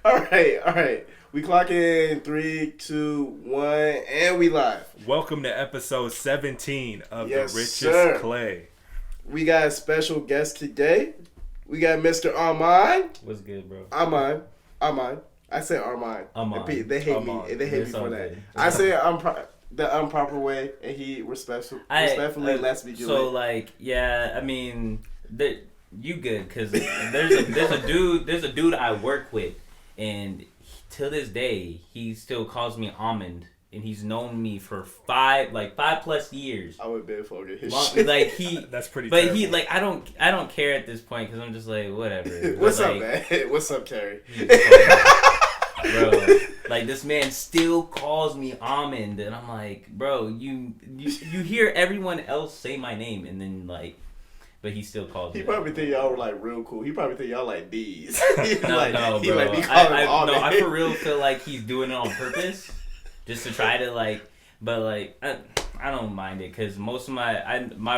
All right. We clock in 3, 2, 1, and we live. Welcome to episode 17 of Yes, the Richest sir. Clay. We got a special guest today. We got Mr. Amon. What's good, bro? Amon. I say Armand. Amon. They hate Amon. me. They hate me It's for all that. good. I say it the improper way, and he respectfully lets me do it. So like, yeah, I mean, you good? Cause there's a dude I work with, and to this day he still calls me Amon, and he's known me for 5+ years. I would be for his Long, shit. like he, That's pretty. but terrible. he like I don't care at this point because I'm just like whatever. What's But, up, man? What's up, Terry? Bro, like this man still calls me Amon, and I'm like, bro, you hear everyone else say my name, and then like, but he still calls me. He probably think y'all were like real cool. He probably think y'all like D's. No, bro. He like be calling him all I day. for real feel like he's doing it on purpose, just to try to like. But like, I don't mind it because most of my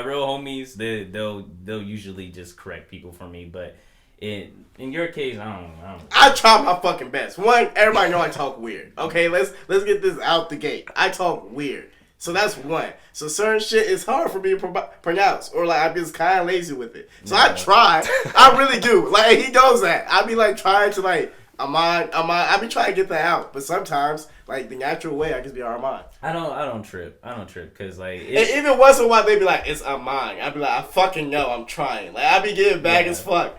real homies they'll usually just correct people for me, but. In your case, I don't know. I try my fucking best. One, everybody know I talk weird. Okay, let's get this out the gate. I talk weird. So that's one. So certain shit is hard for me to pronounce. Or like I'm just kind of lazy with it. So I try. I really do. Like he knows that. I be like trying to like, Amon. I be trying to get that out. But sometimes, like the natural way, I just be Armand. I don't trip because like. And even once in a while, they be like, it's Amon. I be like, I fucking know. I'm trying. Like I be getting back as fuck.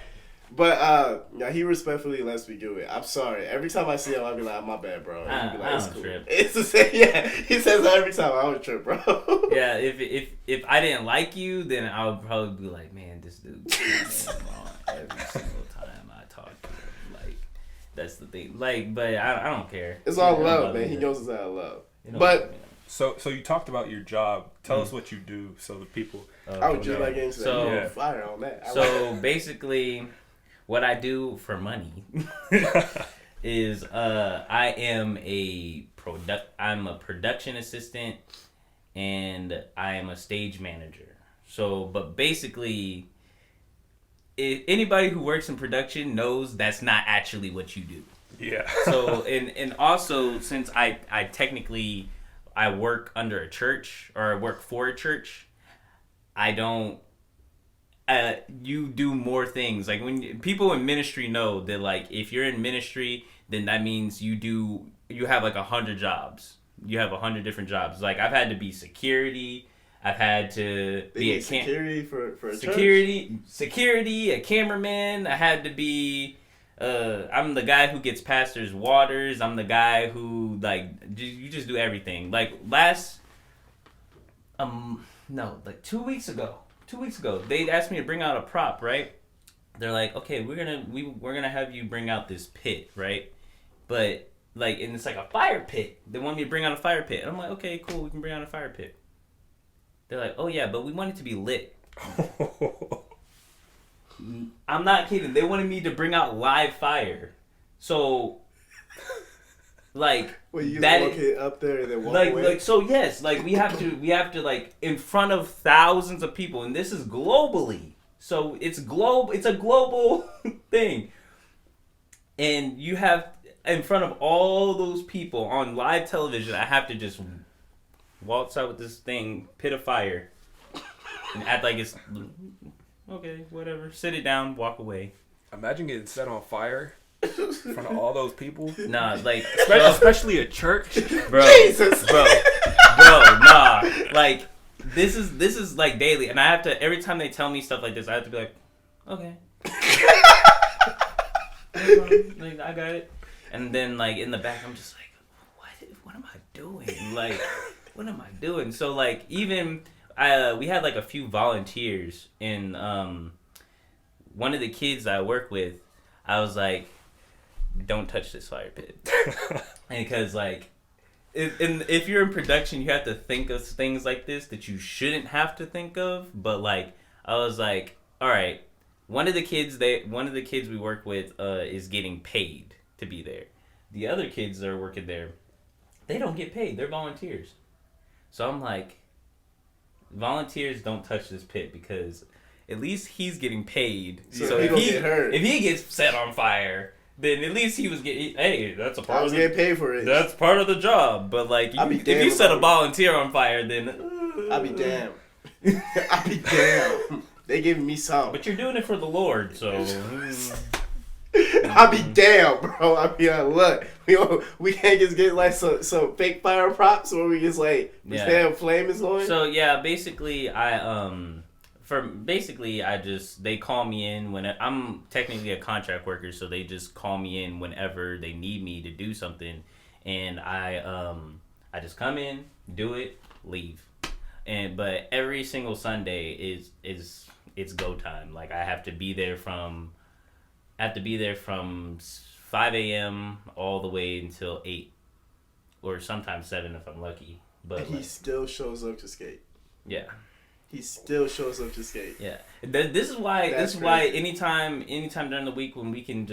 But yeah, he respectfully lets me do it. I'm sorry. Every time I see him, I be like, my bad, bro. And he be like, I it's don't cool. trip. It's the same. Yeah, he says that every time. I don't trip, bro. Yeah, if I didn't like you, then I would probably be like, man, this dude calls me wrong every single time I talk to him. Like that's the thing. Like, but I don't care. It's all You know, love, I man. He it. knows it's all love. You know, But So you talked about your job. Tell us what you do, so the people. I was just like getting So- that. Fire on that. So basically, what I do for money is I'm a production assistant and I am a stage manager. So, but basically, if anybody who works in production knows that's not actually what you do. Yeah. So and also since I technically I work under a church or I work for a church, I don't. You do more things. Like when people in ministry know that, like if you're in ministry, then that means you have like 100 jobs. You have 100 different jobs. Like I've had to be security. I've had to be a security for a security, a cameraman. I had to be. I'm the guy who gets pastors' waters. I'm the guy who you just do everything. Like like 2 weeks ago. 2 weeks ago, they asked me to bring out a prop, right? They're like, okay, we're gonna have you bring out this pit, right? But and it's like a fire pit. They want me to bring out a fire pit. And I'm like, okay, cool, we can bring out a fire pit. They're like, oh yeah, but we want it to be lit. I'm not kidding. They wanted me to bring out live fire. So, like, well, you just walk it up there and then walk away? so yes, like we have to like in front of thousands of people, and this is globally. So it's a global thing. And you have in front of all those people on live television, I have to just waltz out with this thing, pit of fire, and act like it's okay, whatever. Sit it down, walk away. Imagine getting set on fire in front of all those people. Nah, like Especially a church. bro, Jesus. bro, nah. Like this is like daily, and I have to every time they tell me stuff like this, I have to be like, okay, like I got it, and then like in the back, I'm just like, what am I doing? Like, what am I doing? So like even we had like a few volunteers, and one of the kids I work with, I was like, don't touch this fire pit. Because like if you're in production, you have to think of things like this that you shouldn't have to think of. But like I was like, all right, one of the kids we work with is getting paid to be there. The other kids that are working there, they don't get paid. They're volunteers. So I'm like, volunteers don't touch this pit because at least he's getting paid. So if he get hurt. If he gets set on fire, then at least he was getting. Hey, that's a I part was of getting paid for it. That's part of the job. But like, I'll be if damned you set a about it. volunteer on fire, then I'll be damned. I'll be damned. They giving me some. But you're doing it for the Lord, so. I'll be damned, bro. I'll be like, look, we can't just get like some fake fire props where we just like pretend flame is going. So yeah, basically they call me in when I'm technically a contract worker, so they just call me in whenever they need me to do something, and I just come in, do it, leave, but every single Sunday is it's go time. Like I have to be there from 5 a.m. all the way until 8, or sometimes 7 if I'm lucky. But and he still shows up to skate. Yeah. He still shows up to skate. Yeah, this is why. That's why crazy. anytime during the week when we can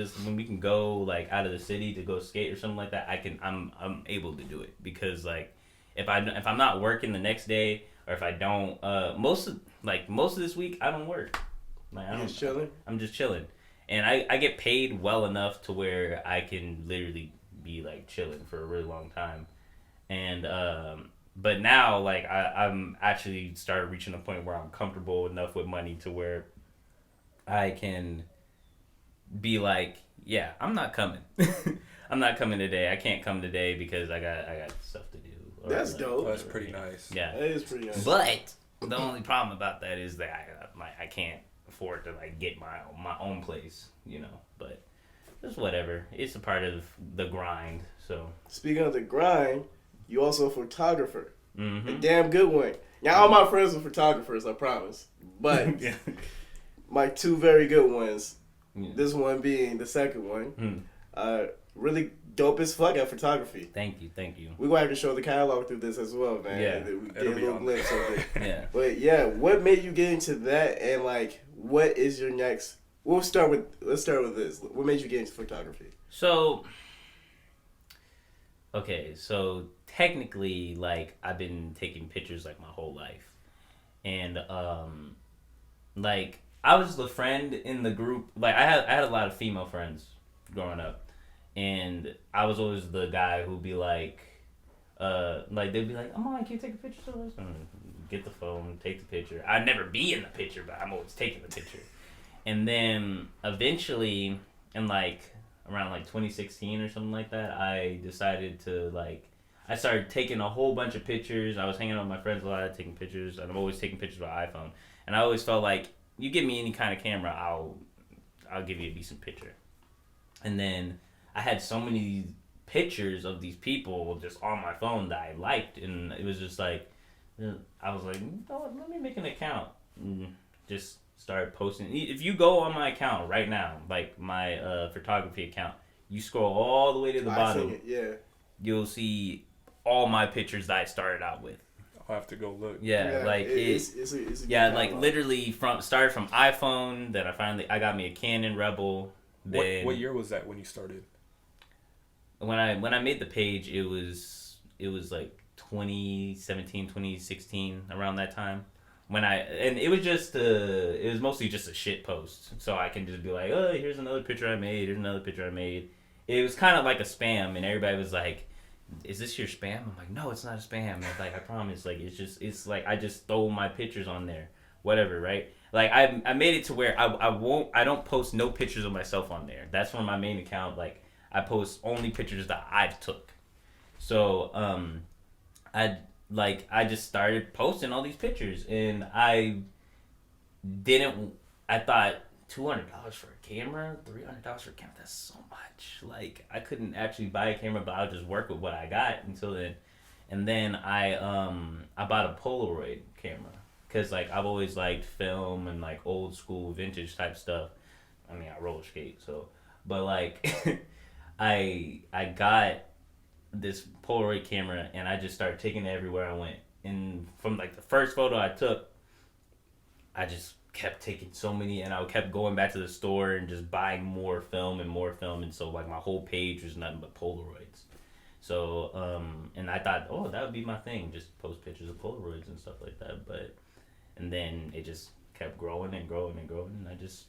go like out of the city to go skate or something like that, I'm able to do it because like if I'm not working the next day or if I don't most of this week I don't work. Like I'm just chilling. I'm just chilling, and I get paid well enough to where I can literally be like chilling for a really long time, and But now, like, I'm actually started reaching a point where I'm comfortable enough with money to where I can be like, yeah, I'm not coming. I'm not coming today. I can't come today because I got stuff to do. Or That's like, dope. That's pretty nice. Yeah. That is pretty nice. But the only problem about that is that I can't afford to like get my own place, you know. But it's whatever. It's a part of the grind. So Speaking of the grind, you also a photographer. mm-hmm. A damn good one. Now, all my friends are photographers, I promise. But my two very good ones, this one being the second one, really dope as fuck at photography. Thank you. We're going to have to show the catalog through this as well, man. Yeah. We get It'll a be little on. glimpse of it. Yeah. But yeah, what made you get into that, and like, what is your next? Let's start with this. What made you get into photography? So technically, like, I've been taking pictures like my whole life, and like I was the friend in the group. Like I had a lot of female friends growing up, and I was always the guy who'd be like they'd be like, "Amon, can you take a picture of us?" Get the phone, take the picture. I'd never be in the picture, but I'm always taking the picture. And then eventually, in like around like 2016 or something like that, I decided to I started taking a whole bunch of pictures. I was hanging out with my friends a lot, taking pictures, and I'm always taking pictures with an iPhone. And I always felt like, you give me any kind of camera, I'll give you a decent picture. And then I had so many pictures of these people just on my phone that I liked, and it was just like, I was like, oh, let me make an account and just start posting. If you go on my account right now, like my photography account, you scroll all the way to the bottom. Yeah. You'll see all my pictures that I started out with. I'll have to go look. Yeah, like it's literally started from iPhone. Then I got me a Canon Rebel. Then What year was that when you started? when I made the page, it was like 2017, 2016, around that time. And it was mostly just a shit post, so I can just be like, oh, here's another picture I made. Here's another picture I made. It was kind of like a spam, and everybody was like, is this your spam? I'm like, no, it's not a spam. It's like, I promise. Like, it's like I just throw my pictures on there, whatever, right? Like I made it to where I don't post no pictures of myself on there. That's from my main account. Like, I post only pictures that I took. So I just started posting all these pictures, and I thought $200 for a camera, $300 for a camera, that's so much. Like, I couldn't actually buy a camera, but I'll just work with what I got until then. And then I bought a Polaroid camera, because like I've always liked film and like old school vintage type stuff. I mean, I roller skate, so, but like I got this Polaroid camera, and I just started taking it everywhere I went. And from like the first photo I took, I just kept taking so many, and I kept going back to the store and just buying more film, and so like my whole page was nothing but Polaroids. So and I thought, oh, that would be my thing, just post pictures of Polaroids and stuff like that. And then it just kept growing and growing and growing, and I just...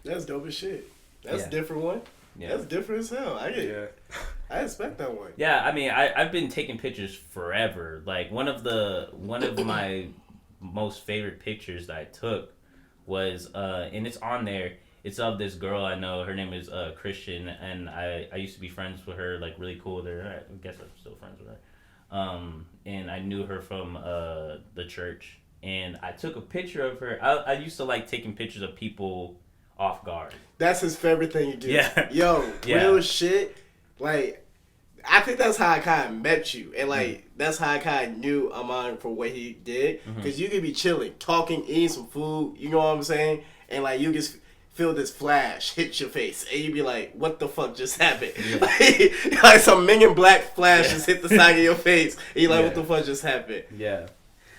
That's dope as shit. That's Yeah. a different one. Yeah. That's different as hell. I expect that one. Yeah, I mean, I've been taking pictures forever. Like one of my most favorite pictures that I took was and it's on there. It's of this girl I know. Her name is Christian, and I used to be friends with her, like really cool with her. I guess I'm still friends with her. And I knew her from the church, and I took a picture of her. I used to like taking pictures of people off guard. That's his favorite thing to do. Yeah. Yo, real shit. Like, I think that's how I kind of met you. And, like, that's how I kind of knew Amon for what he did. Because you could be chilling, talking, eating some food, you know what I'm saying? And, like, you just feel this flash hit your face. And you be like, what the fuck just happened? Yeah. like some Men in Black flash just hit the side of your face. And you're like, what the fuck just happened? Yeah.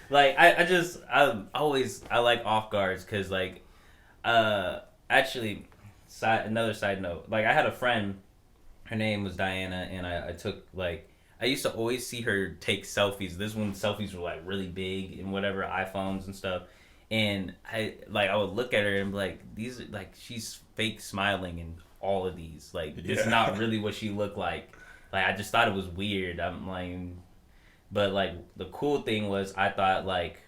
Like, I like off guards because, like, actually, another side note. Like, I had a friend, her name was Diana, and I took, like, I used to always see her take selfies. This when selfies were, like, really big and whatever, iPhones and stuff. And I would look at her and be like, these, like, she's fake smiling in all of these. Like, it's not really what she looked like. Like, I just thought it was weird. I'm like, but, like, the cool thing was I thought, like,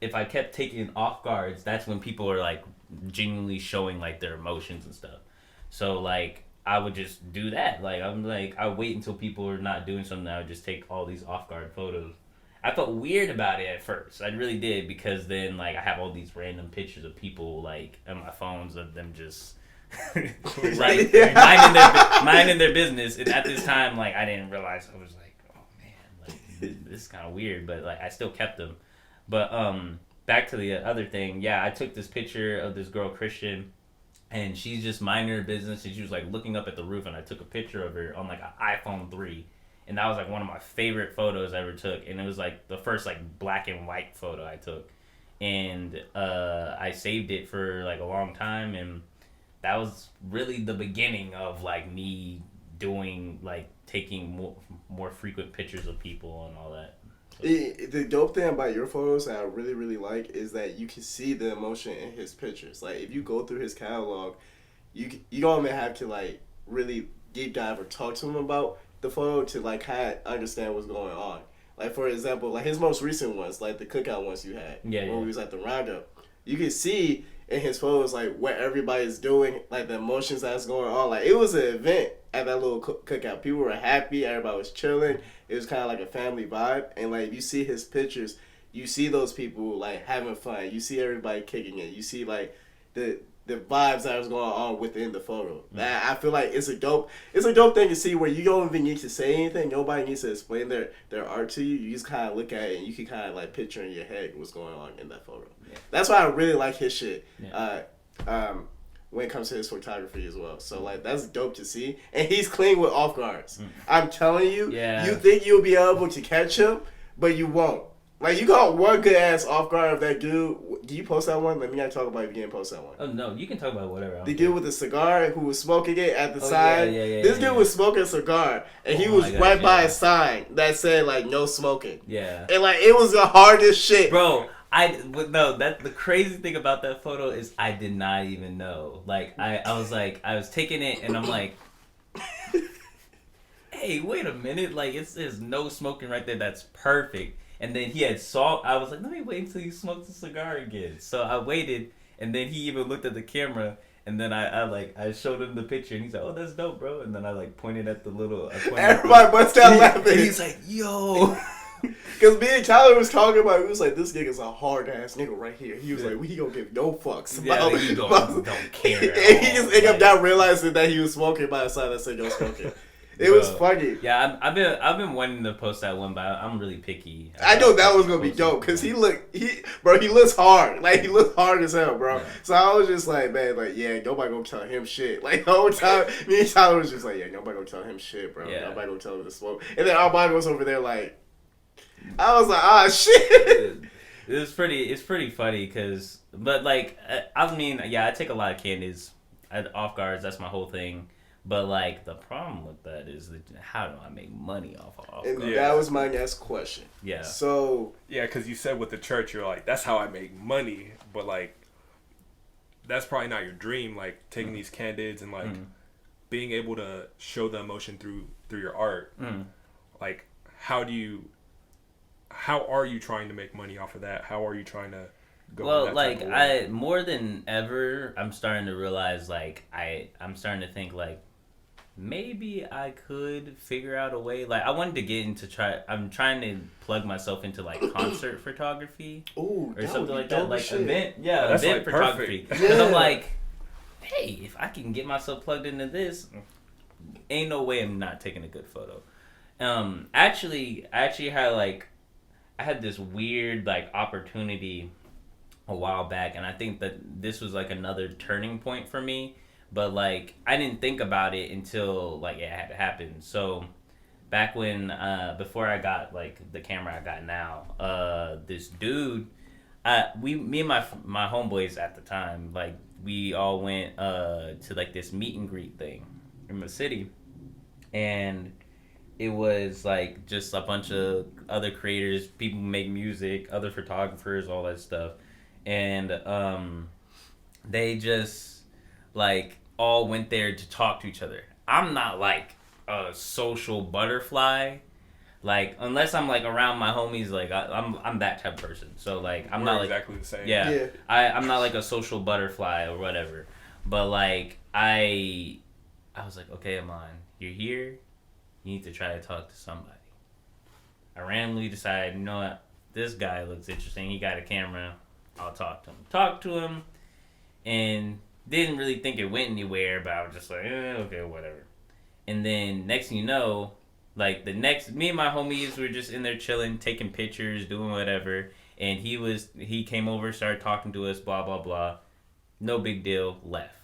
if I kept taking off guards, that's when people are, like, genuinely showing, like, their emotions and stuff. So, like, I would just do that. Like, I'm like, I would wait until people are not doing something. I would just take all these off guard photos. I felt weird about it at first. I really did, because then, like, I have all these random pictures of people, like, on my phones of them just, like, minding their business. And at this time, like, I didn't realize. I was like, oh, man, like, this is kind of weird. But, like, I still kept them. But back to the other thing. Yeah, I took this picture of this girl, Christian, and she's just minding her business. And she was, like, looking up at the roof, and I took a picture of her on, like, an iPhone 3. And that was, like, one of my favorite photos I ever took. And it was, like, the first, like, black and white photo I took. And I saved it for, like, a long time. And that was really the beginning of, like, me doing, like, taking more frequent pictures of people and all that. So. The dope thing about your photos that I really, really like is that you can see the emotion in his pictures. Like, if you go through his catalog, you don't even have to, like, really deep dive or talk to him about the photo to, like, kind of understand what's going on. Like, for example, like, his most recent ones, like, the cookout ones you had, when we was at the roundup, you could see in his photos, like, what everybody's doing, like, the emotions that's going on. Like, it was an event at that little cookout. People were happy. Everybody was chilling. It was kind of like a family vibe. And, like, if you see his pictures, you see those people, like, having fun. You see everybody kicking it. You see, like, the vibes that was going on within the photo. That I feel like it's a dope thing to see where you don't even need to say anything. Nobody needs to explain their art to you. You just kind of look at it and you can kind of, like, picture in your head what's going on in that photo. Yeah. That's why I really like his shit. Yeah. When it comes to his photography as well. So, like, that's dope to see. And he's clean with off guards. I'm telling you, you think you'll be able to catch him, but you won't. Like, you got one good ass off guard of that dude. Do you post that one? Let me not talk about it if you didn't post that one. Oh, no, you can talk about whatever. The dude with the cigar who was smoking it at the side. This dude was smoking a cigar, and he was right by a sign that said, like, no smoking. Yeah. And, like, it was the hardest shit. Bro, the crazy thing about that photo is I did not even know. Like, I was like, I was taking it, and I'm like, hey, wait a minute. Like, it says no smoking right there. That's perfect. And then he had salt. I was like, let me wait until he smokes a cigar again. So I waited, and then he even looked at the camera, and then I showed him the picture, and he's like, oh, that's dope, bro. And then I, like, pointed at the little... Everybody bust out laughing. And he's like, yo. Because me and Tyler was talking about it. He was like, this nigga's a hard-ass nigga right here. He was like, he don't give no fucks about he don't care. And he just ended up not realizing that he was smoking by the side that said no smoking. It was funny. Yeah, I've been wanting to post that one, but I'm really picky. I know that was gonna be dope because he looks hard. Like, he looks hard as hell, bro. Yeah. So I was just like, man, like, yeah, nobody gonna tell him shit. Like, the whole time, me and Tyler was just like, yeah, nobody gonna tell him shit, bro. Yeah. Nobody gonna tell him to smoke. And then Amon was over there like, I was like, ah, shit. It's pretty funny because, but like, I mean, yeah, I take a lot of candies off guards. That's my whole thing. But, like, the problem with that is that how do I make money off guard? And that was my next question. Yeah. So. Yeah, because you said with the church, you're like, that's how I make money. But, like, that's probably not your dream, like taking these candids and like being able to show the emotion through your art. Like how are you trying to make money off of that? How are you trying to go? Well, like I more than ever, I'm starting to realize like I'm starting to think like maybe I could figure out a way. Like I wanted to get into I'm trying to plug myself into like concert photography or something like that, like event event photography. Because I'm like, hey, if I can get myself plugged into this, ain't no way I'm not taking a good photo. Actually, I had this weird like opportunity a while back, and I think that this was like another turning point for me. But like I didn't think about it until like it had happened. So back when before I got like the camera I got now, this dude, me and my homeboys at the time, like we all went to like this meet and greet thing in the city, and it was like just a bunch of other creators, people who make music, other photographers, all that stuff, and they just like all went there to talk to each other. I'm not like a social butterfly, like unless I'm like around my homies, like I'm that type of person. So like I'm not like exactly the same. Yeah. I'm not like a social butterfly or whatever. But like I was like, okay, Amon, you're here. You need to try to talk to somebody. I randomly decided, you know what, this guy looks interesting. He got a camera. I'll talk to him. Talk to him, and didn't really think it went anywhere, but I was just like, okay, whatever. And then next thing you know, like me and my homies were just in there chilling, taking pictures, doing whatever. And he came over, started talking to us, blah, blah, blah. No big deal, left.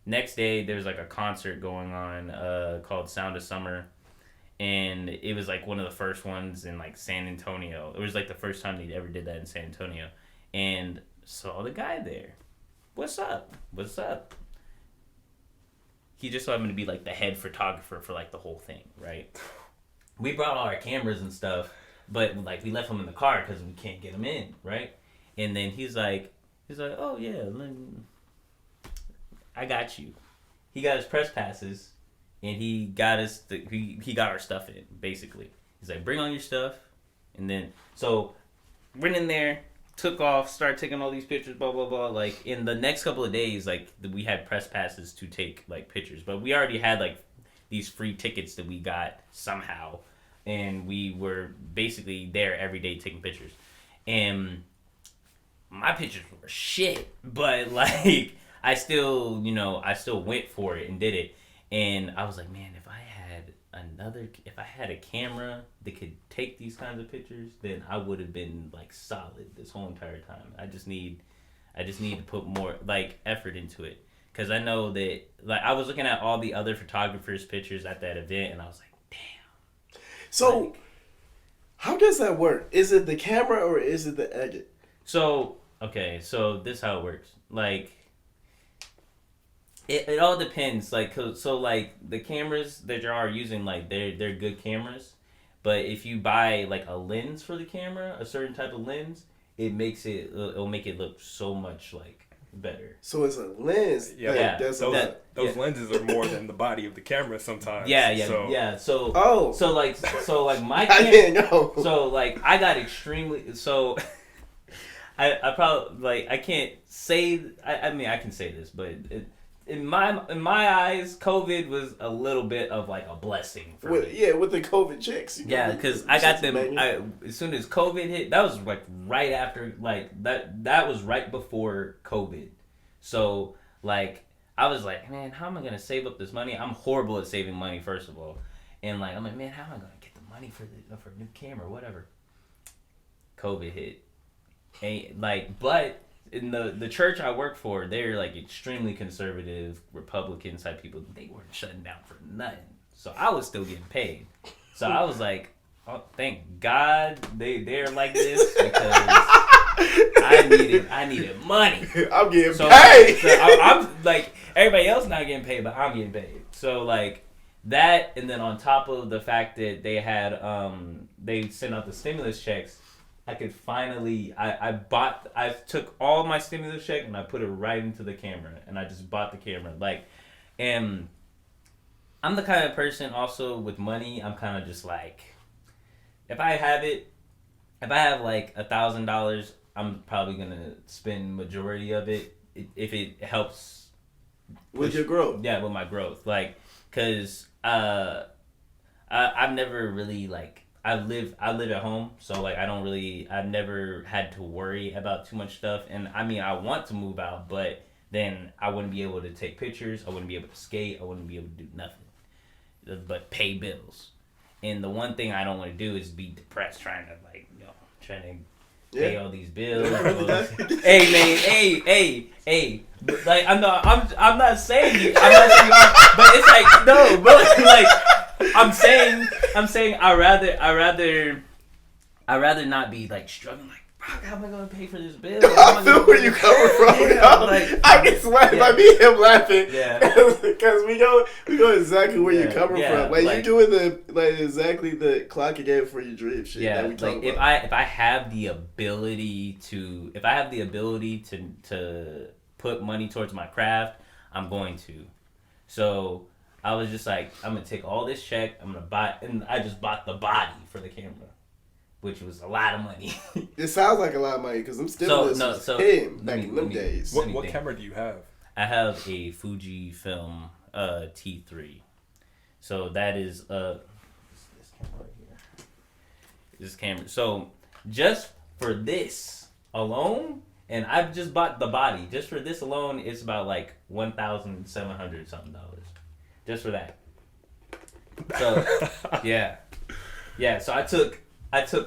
Next day, there was like a concert going on called Sound of Summer. And it was like one of the first ones in like San Antonio. It was like the first time they ever did that in San Antonio. And saw the guy there. What's up? What's up? He just so happened to be like the head photographer for like the whole thing, right? We brought all our cameras and stuff, but like we left them in the car because we can't get them in, right? And then he's like, oh yeah, I got you. He got his press passes, and he got us. He got our stuff in basically. He's like, bring on your stuff, and then so went in there. Took off, started taking all these pictures, blah, blah, blah. Like, in the next couple of days, like, we had press passes to take, like, pictures. But we already had, like, these free tickets that we got somehow. And we were basically there every day taking pictures. And my pictures were shit. But, like, I still went for it and did it. And I was like, man, if I had a camera that could take these kinds of pictures, then I would have been like solid this whole entire time. I just need to put more like effort into it, because I know that like I was looking at all the other photographers' pictures at that event, and I was like, damn. So, like, how does that work? Is it the camera or is it the edit? So this is how it works. Like, It all depends, like, so like the cameras that you are using, like they're good cameras, but if you buy like a lens for the camera, a certain type of lens, it'll make it look so much like better. So it's a lens. Yeah. That Those lenses are more than the body of the camera sometimes. Yeah. So my I didn't know. So like I got extremely so. I probably like I can't say I mean I can say this, but in my eyes, COVID was a little bit of like a blessing for me. Yeah, with the COVID checks. Yeah, because I got them. As soon as COVID hit, that was like right after, like that was right before COVID. So like I was like, man, how am I gonna save up this money? I'm horrible at saving money, first of all, and like I'm like, man, how am I gonna get the money for a new camera, whatever? COVID hit, and like, but. In the church I work for, they're like extremely conservative Republican type people. They weren't shutting down for nothing, so I was still getting paid. So I was like, oh, thank God they're like this, because I needed money. I'm getting paid. So I'm like, everybody else not getting paid, but I'm getting paid. So like that, and then on top of the fact that they had they sent out the stimulus checks, I could finally. I took all my stimulus check and I put it right into the camera, and I just bought the camera. Like, and I'm the kind of person also with money. I'm kind of just like, if I have like $1,000, I'm probably gonna spend majority of it if it helps with your growth. Yeah, with my growth. Like, cause I've never really like. I live at home, so like I've never had to worry about too much stuff. And I mean, I want to move out, but then I wouldn't be able to take pictures. I wouldn't be able to skate. I wouldn't be able to do nothing but pay bills. And the one thing I don't want to do is be depressed trying to pay all these bills. Hey man, hey. Like I'm not saying you, but it's like no, but like. I'm saying I rather not be like struggling like how am I gonna pay for this bill? I feel where you coming from. Yeah, I get sweaty by me him laughing. Yeah, because we know exactly where you're coming from. Like you doing exactly the clock again for your dream shit. Yeah, that we like if I have the ability to put money towards my craft, I'm going to. So. I was just like, I'm going to take all this check, I'm going to buy, and I just bought the body for the camera, which was a lot of money. It sounds like a lot of money, because I'm still back in them days. What camera do you have? I have a Fujifilm T3. So that is, this camera right here. This camera. So just for this alone, and I've just bought the body, just for this alone, it's about like $1,700 something. Just for that. So yeah. So I took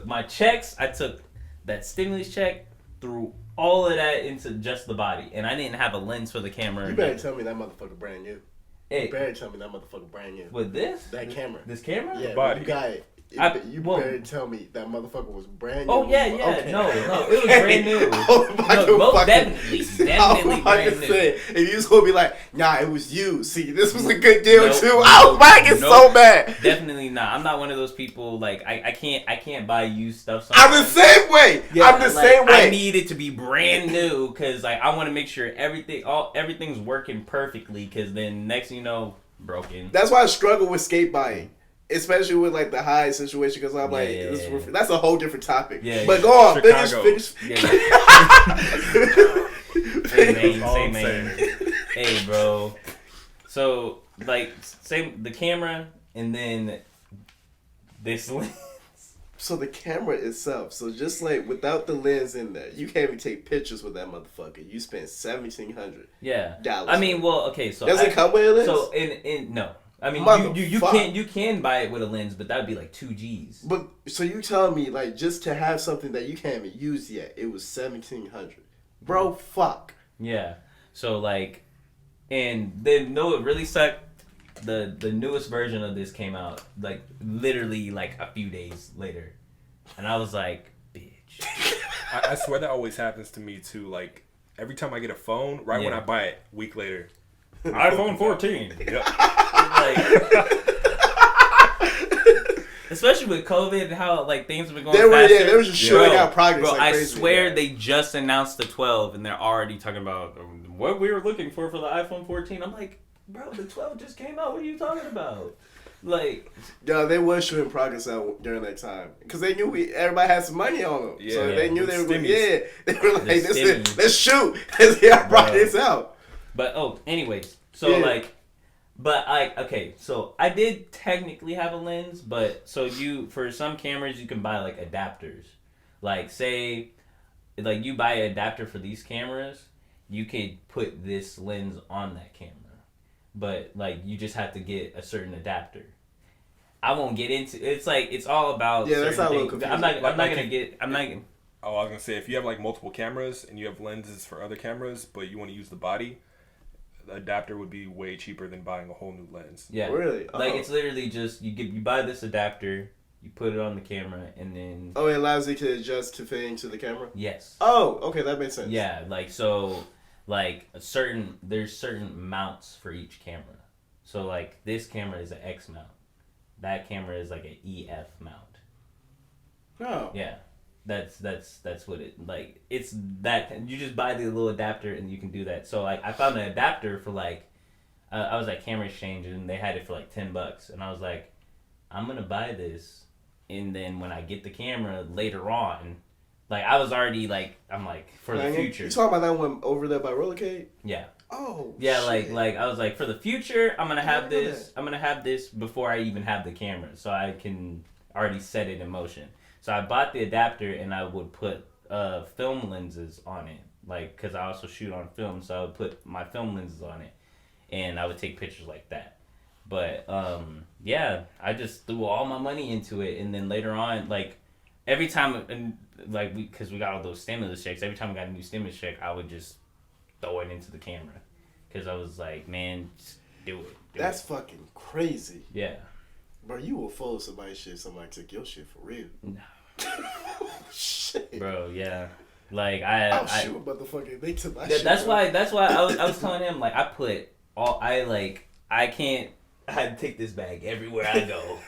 my checks. I took that stimulus check, threw all of that into just the body, and I didn't have a lens for the camera. You better tell me that motherfucker brand new. Hey, you better tell me that motherfucker brand new. With this? That camera. This camera? Yeah, body. You got it. You better tell me that motherfucker was brand new. Oh yeah. Okay. No, it was brand new. Definitely brand new. If you just gonna be like, nah, it was you. See, this was a good deal too. Oh my, get so mad. Definitely not. I'm not one of those people. Like I can't buy used stuff. I'm the same way. Yeah, I'm the same way. I need it to be brand new because like I want to make sure everything's working perfectly. Because then next thing you know, broken. That's why I struggle with skate buying. Especially with like the high situation, because I'm that's a whole different topic. Yeah, but go on, finish. Same man. Hey, bro. So like, same the camera, and then this lens. So the camera itself. So just like without the lens in there, you can't even take pictures with that motherfucker. You spent $1,700. Yeah. I mean, well, okay. So does it come with a lens? So in no. I mean, you can buy it with a lens, but that would be like $2,000. But so you telling me like just to have something that you can't even use yet, it was $1,700, bro? Fuck. Yeah. So like, and then it really sucked. The newest version of this came out like literally like a few days later, and I was like, bitch. I swear that always happens to me too. Like every time I get a phone, when I buy it, a week later. iPhone 14. Yep. Especially with COVID and how like things have been going faster. They were just showing out progress. Bro, like I crazy, swear they just announced the 12 and they're already talking about what we were looking for the iPhone 14. I'm like, bro, the 12 just came out. What are you talking about? Like, yo, they were shooting progress out during that time because they knew everybody had some money on them. Yeah, so they knew they were going. Yeah, they were like, let's shoot. Let's see how brought this out. But anyways, so okay, so I did technically have a lens, but so for some cameras you can buy like adapters, like say, like you buy an adapter for these cameras, you could put this lens on that camera, but like you just have to get a certain adapter. I won't get into it's like it's all about that's not things. I'm not gonna. Oh, I was gonna say if you have like multiple cameras and you have lenses for other cameras, but you want to use the body. The adapter would be way cheaper than buying a whole new lens. Yeah, really. Like it's literally just you buy this adapter, you put it on the camera, and then it allows you to adjust to fit into the camera. Yes. Oh, okay, that makes sense. Yeah, like so, like there's certain mounts for each camera. So like this camera is an X mount, that camera is like an EF mount. Oh. Yeah. That's what it like. It's that you just buy the little adapter and you can do that. So like I found an adapter for like I was at Camera Exchange and they had it for like $10, and I was like, I'm gonna buy this, and then when I get the camera later on, like I was already like I'm like for the future. You talking about that one over there by Rollercade? Yeah. Oh. Yeah, shit. like I was like for the future, I'm gonna have this. I'm gonna have this before I even have the camera, so I can already set it in motion. So I bought the adapter and I would put film lenses on it, like because I also shoot on film, so I would put my film lenses on it, and I would take pictures like that. But yeah, I just threw all my money into it, and then later on, like every time, and like because we got all those stimulus checks, every time we got a new stimulus check, I would just throw it into the camera, because I was like, man, just do it. That's fucking crazy. Yeah. Bro, you will follow somebody's shit, somebody took your shit for real. No. Shit. Bro, yeah. Like I'll shoot a motherfucker. They took my shit. That's bro. why I was telling him like I can't take this bag everywhere I go,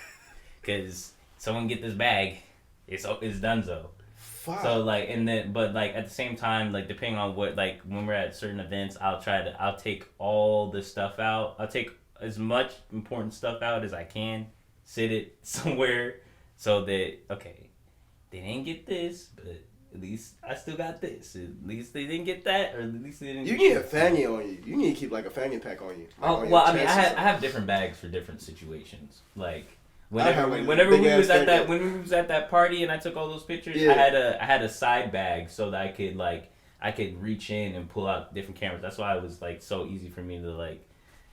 because someone get this bag, it's donezo. Fuck. So like but like at the same time, like depending on what, like when we're at certain events, I'll take all the stuff out. I'll take as much important stuff out as I can, sit it somewhere so that okay, they didn't get this, but at least I still got this. At least they didn't get that, or at least they didn't. You need a fanny on you. You need to keep like a fanny pack on you. Like Oh on well, your I mean, chest or something. I have different bags for different situations. Like have, whenever big we ass was at bag. when we was at that party and I took all those pictures, Yeah. I had a side bag so that I could reach in and pull out different cameras. That's why it was like so easy for me to like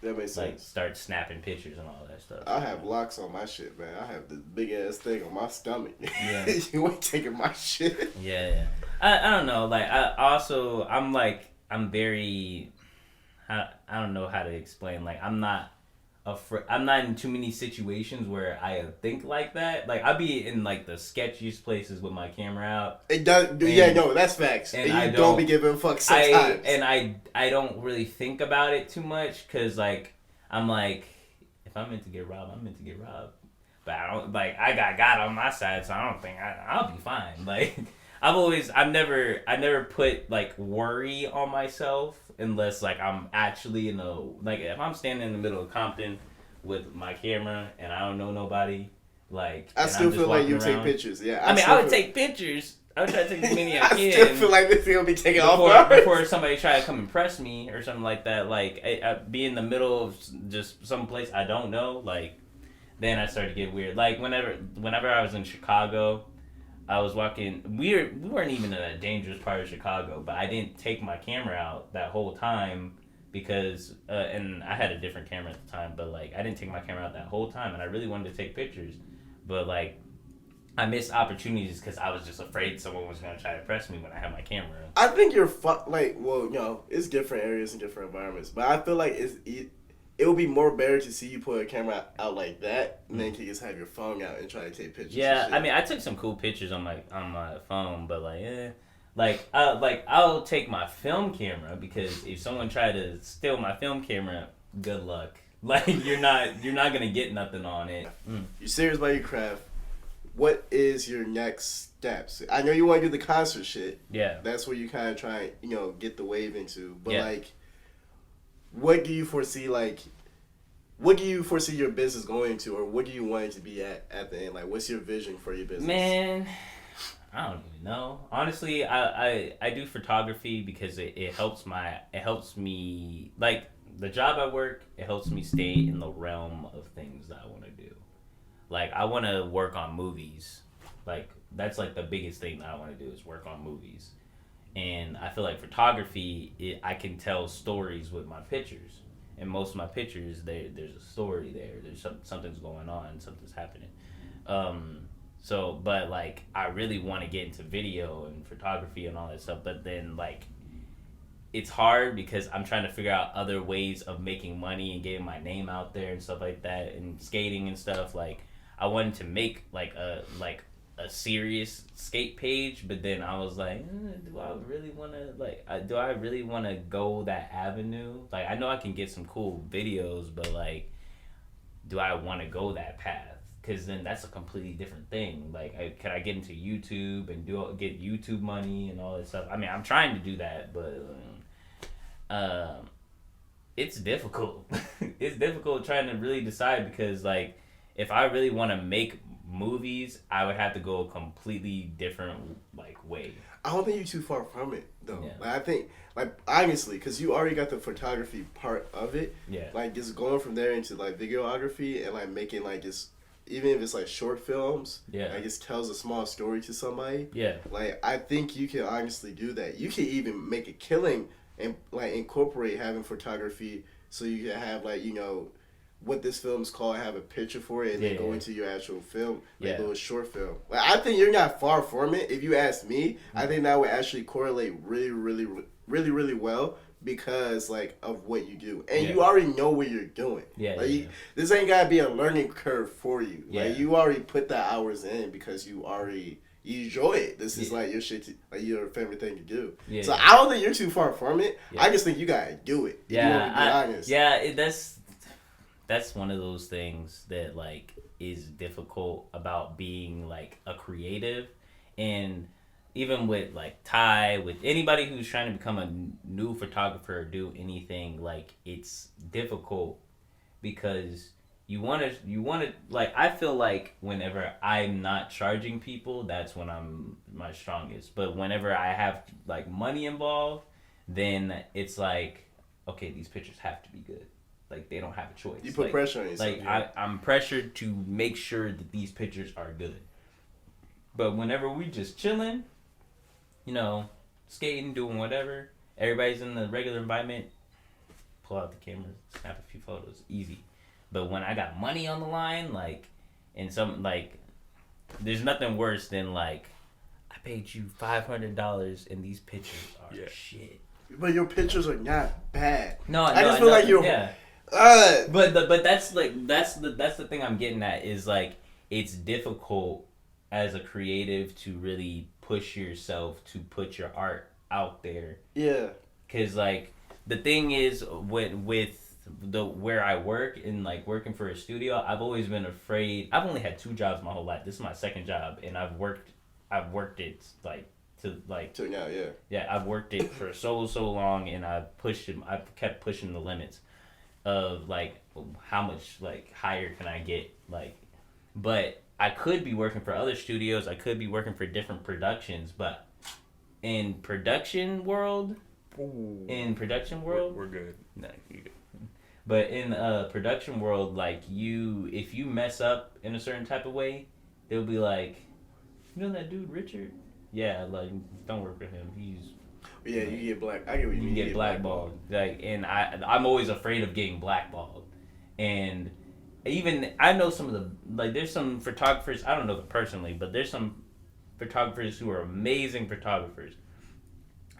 That makes like sense. start snapping pictures and all that stuff. I have locks on my shit, man. I have this big ass thing on my stomach. Yeah. You ain't taking my shit. Yeah. I don't know. Like I'm very I don't know how to explain. Like I'm not in too many situations where I think like that. Like I'll be in like the sketchiest places with my camera out. It does. Yeah, no, that's facts. and And I you don't- don't be giving a fuck sometimes. I don't really think about it too much, because like I'm like, if I'm meant to get robbed, I'm meant to get robbed. But I don't like I got God on my side, so I don't think I'll be fine. Like I never put like worry on myself unless like I'm actually like if I'm standing in the middle of Compton with my camera and I don't know nobody, like I and still I'm just feel like you walking take around. pictures. Yeah, I mean, still I would feel- take pictures. I would try to take as many as I I can. still feel like this is gonna be taken off guard. Before somebody try to come impress me or something like that, like I be in the middle of just some place I don't know, like then I started to get weird. Like whenever I was in Chicago, I was walking. We weren't even in a dangerous part of Chicago, but I didn't take my camera out that whole time because and I had a different camera at the time, but like I didn't take my camera out that whole time, and I really wanted to take pictures, but like I missed opportunities because I was just afraid someone was gonna try to press me when I had my camera. I think you're like, well, you know, it's different areas and different environments, but I feel like it would be more better to see you put a camera out like that, and then you can just have your phone out and try to take pictures. Yeah, and shit. I mean, I took some cool pictures on my phone, but like I'll take my film camera, because if someone tried to steal my film camera, good luck. Like you're not gonna get nothing on it. You're serious about your craft. What is your next steps? I know you want to do the concert shit. Yeah. That's where you kind of try, get the wave into. But Yeah. like, what do you foresee? Like, what do you foresee your business going to, or what do you want it to be at the end? Like, what's your vision for your business? Man, I don't even know. Honestly, I do photography because it helps me, like the job I work, it helps me stay in the realm of things that I want to do. Like I want to work on movies. Like that's like the biggest thing that I want to do is work on movies. And I feel like photography, I can tell stories with my pictures. And most of my pictures, there's a story there. There's something's going on, something's happening. But like I really want to get into video and photography and all that stuff. But then like it's hard because I'm trying to figure out other ways of making money and getting my name out there and stuff like that, and skating and stuff. Like I wanted to make like a serious skate page, but then I was like, do I really want to go that avenue? Like I know I can get some cool videos, but like do I want to go that path? because then that's a completely different thing. Like, can I get into YouTube and get YouTube money and all that stuff? I mean, I'm trying to do that, but it's difficult. It's difficult trying to really decide because, like, if I really want to make movies, I would have to go a completely different, like, way. I don't think you're too far from it, though. Yeah. Like, I think, like, honestly, because you already got the photography part of it. Yeah. Like, just going from there into, like, videography and, like, making, like, just, even if it's, like, short films. Yeah. Like, just tells a small story to somebody. Yeah. Like, I think you can honestly do that. You can even make a killing and, like, incorporate having photography so you can have, like, you know, what this film's called, have a picture for it, and then go into your actual film, like a little short film. Like, I think you're not far from it. If you ask me, I think that would actually correlate really well because, like, of what you do. And you already know what you're doing. Like, this ain't gotta be a learning curve for you. Like, you already put the hours in because you enjoy it. This is like your shit, like your favorite thing to do. So I don't think you're too far from it. I just think you gotta do it. If you want to be honest. That's one of those things that, like, is difficult about being, like, a creative. And even with, like, Ty, with anybody who's trying to become a new photographer or do anything, like, it's difficult because you want to, like, I feel like whenever I'm not charging people, that's when I'm my strongest. But whenever I have, like, money involved, then it's like, okay, these pictures have to be good. Like, they don't have a choice. You put pressure on yourself. Like, I'm pressured to make sure that these pictures are good. But whenever we just chilling, you know, skating, doing whatever, everybody's in the regular environment, pull out the camera, snap a few photos, easy. But when I got money on the line, like, and some, like, there's nothing worse than, like, I paid you $500 and these pictures are shit. But your pictures are not bad. I just feel like you're... But that's the thing I'm getting at is, like, it's difficult as a creative to really push yourself to put your art out there. Yeah. Cause, like, the thing is with where I work and, like, working for a studio, I've always been afraid. I've only had 2 jobs my whole life. This is my second job, and I've worked it I've worked it for so long, and I've kept pushing the limits of, like, how much, like, higher can I get, like, but I could be working for other studios, I could be working for different productions, but in production world we're good. No, you're good. But in production world, like, if you mess up in a certain type of way, they'll be like, you know that dude Richard? Yeah, like, don't work with him. You get black. I get what you mean. You get blackballed. Like, and I'm always afraid of getting blackballed. And even I know some of the, like, there's some photographers, I don't know them personally, but there's some photographers who are amazing photographers.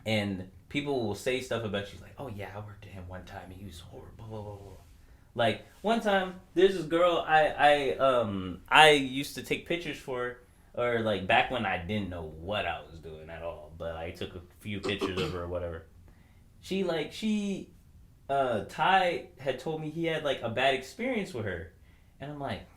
And people will say stuff about you like, oh yeah, I worked with him one time and he was horrible. Blah, blah, blah. Like, one time there's this girl I used to take pictures for. Or, like, back when I didn't know what I was doing at all. But I took a few pictures of her or whatever. Ty had told me he had, like, a bad experience with her. And I'm like,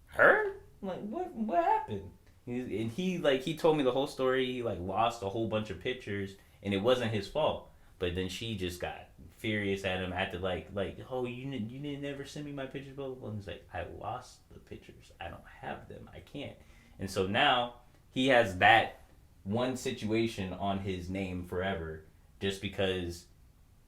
her? I'm like, what happened? And he told me the whole story. He, like, lost a whole bunch of pictures. And it wasn't his fault. But then she just got furious at him. Acted like, oh, you didn't ever send me my pictures, blah, blah, blah. And he's like, I lost the pictures. I don't have them. I can't. And so now he has that one situation on his name forever just because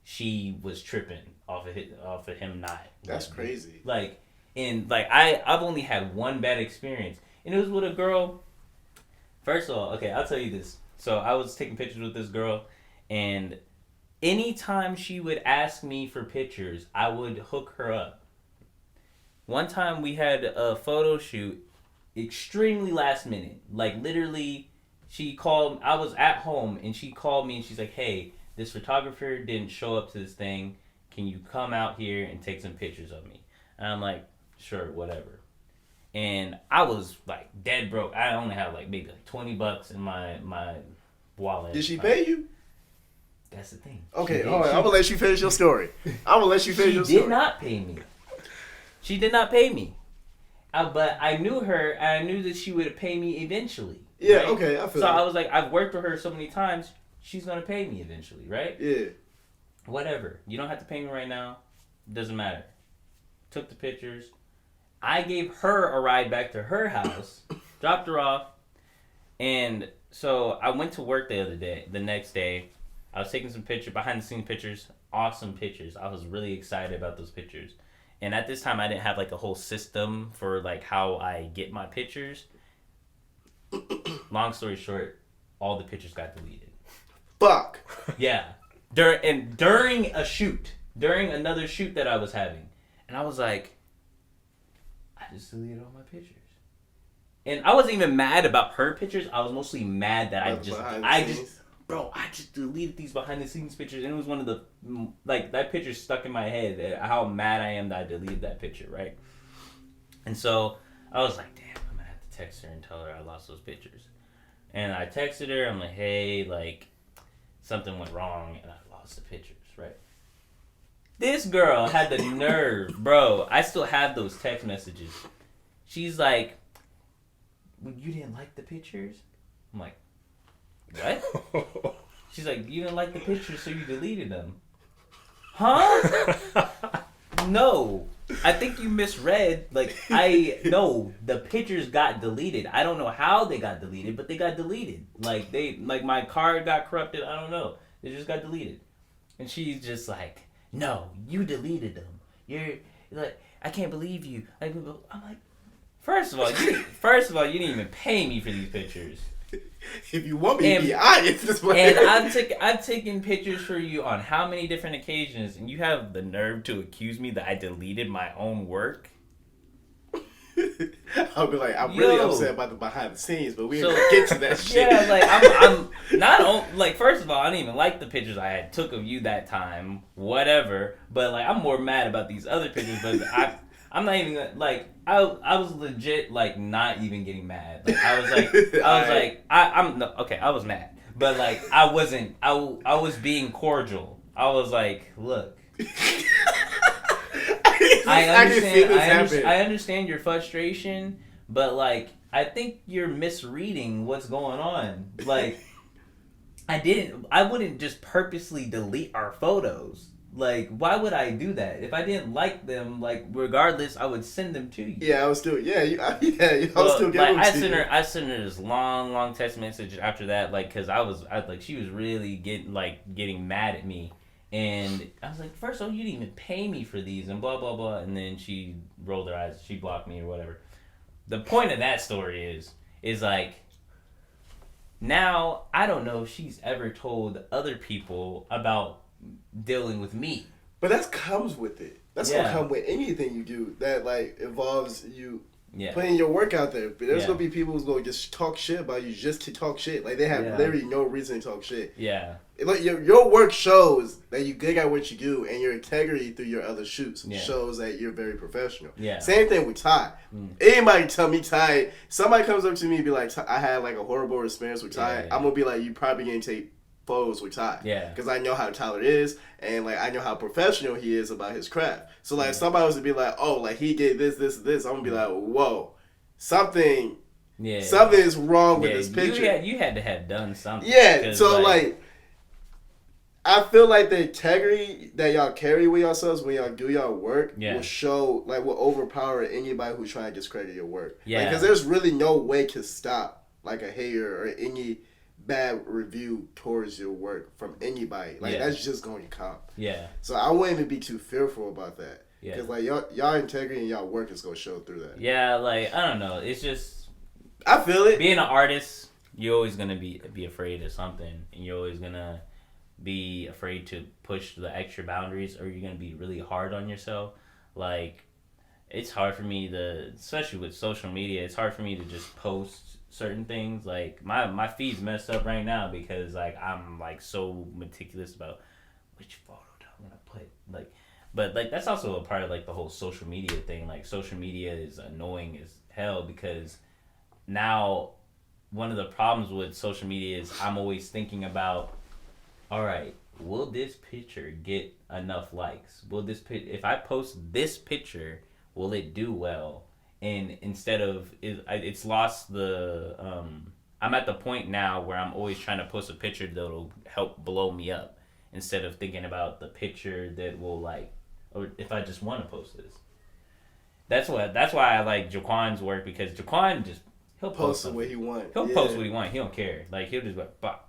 she was tripping off of him not. That's crazy. Like, and, like, I've only had one bad experience. And it was with a girl. First of all, okay, I'll tell you this. So I was taking pictures with this girl, and anytime she would ask me for pictures, I would hook her up. One time we had a photo shoot, extremely last minute. Like, literally, she called, I was at home, and she called me, and she's like, hey, this photographer didn't show up to this thing. Can you come out here and take some pictures of me? And I'm like, sure, whatever. And I was, like, dead broke. I only had, like, maybe, like, $20 in my wallet. Did she pay you? That's the thing. Okay, all right. I'm going to let you finish your story. She did not pay me. She did not pay me. but I knew her, and I knew that she would pay me eventually. Yeah, right? okay, I feel So that. I was like, I've worked with her so many times, she's gonna pay me eventually, right? Yeah. Whatever. You don't have to pay me right now. Doesn't matter. Took the pictures. I gave her a ride back to her house, dropped her off, and so I went to work the next day. I was taking some behind the scenes pictures, awesome pictures. I was really excited about those pictures. And at this time, I didn't have like a whole system for like how I get my pictures. Long story short, all the pictures got deleted. Fuck. Yeah. During another shoot that I was having. And I was like, I just deleted all my pictures. And I wasn't even mad about her pictures. I was mostly mad that I just deleted these behind the scenes pictures. And it was one of the, like, that picture stuck in my head, how mad I am that I deleted that picture, right? And so I was like, damn, I'm gonna have to text her and tell her I lost those pictures. And I texted her, I'm like, hey, like, something went wrong and I lost the pictures, right? This girl had the nerve, bro. I still have those text messages. She's like, well, you didn't like the pictures? I'm like, what? She's like, you didn't like the pictures, so you deleted them. Huh? No. I think you misread. Like, no, the pictures got deleted. I don't know how they got deleted, but they got deleted. Like, my card got corrupted. I don't know. They just got deleted. And she's just like, no, you deleted them. You're like, I can't believe you. Like, I'm like, first of all, you didn't even pay me for these pictures. If you want me to be honest, this way. And I've taken pictures for you on how many different occasions, and you have the nerve to accuse me that I deleted my own work? I'll be like, I'm really upset about the behind the scenes, but we ain't gonna get to that shit. Yeah, like I'm not like, first of all, I didn't even like the pictures I had took of you that time, whatever. But like, I'm more mad about these other pictures. But I'm not even gonna, like, I was legit like not even getting mad. Like I was like I was mad, but like I wasn't. I was being cordial. I was like, look. I understand your frustration, but like I think you're misreading what's going on. Like I wouldn't just purposely delete our photos. Like, why would I do that? If I didn't like them, like, regardless, I would send them to you. Yeah, I was still, I was still getting them to you. I sent her this long text message after that, like, cause she was really getting mad at me. And I was like, first of all, you didn't even pay me for these, and blah, blah, blah. And then she rolled her eyes. She blocked me or whatever. The point of that story is like, now I don't know if she's ever told other people about dealing with me. But that comes with it. That's gonna come with anything you do that like involves you putting your work out there. But there's gonna be people who's gonna just talk shit about you just to talk shit. Like they have literally no reason to talk shit. Yeah. Like your work shows that you good at what you do, and your integrity through your other shoots shows that you're very professional. Yeah. Same thing with Ty. Anybody tell me Ty, somebody comes up to me and be like, I had like a horrible experience with Ty. I'm gonna be like, you probably gonna take photos with Ty. Yeah. Because I know how Tyler is, and like I know how professional he is about his craft. So like somebody was to be like, oh, like he gave this, I'm gonna be like, whoa, something is wrong with this picture. You had to have done something. Yeah. So like I feel like the integrity that y'all carry with yourselves when y'all do y'all work will show, like, will overpower anybody who's trying to discredit your work. Yeah. Because there's really no way to stop, like, a hater or any bad review towards your work from anybody. Like, that's just going to come. Yeah. So I wouldn't even be too fearful about that. Yeah. Because, like, y'all integrity and y'all work is going to show through that. Yeah, like, I don't know. It's just... I feel it. Being an artist, you're always going to be afraid of something. And you're always going to be afraid to push the extra boundaries, or you're going to be really hard on yourself. Like, it's hard for me to, especially with social media, it's hard for me to just post certain things. Like, my feed's messed up right now because, like, I'm, like, so meticulous about which photo do I want to put. Like, but, like, that's also a part of, like, the whole social media thing. Like, social media is annoying as hell because now one of the problems with social media is I'm always thinking about, all right, will this picture get enough likes? If I post this picture, will it do well? and instead of it's lost the I'm at the point now where I'm always trying to post a picture that'll help blow me up instead of thinking about the picture that will like, or if I just want to post this. That's why I like Jaquan's work, because Jaquan just he'll post what he want. He'll post what he want. He don't care. Like he'll just go bop.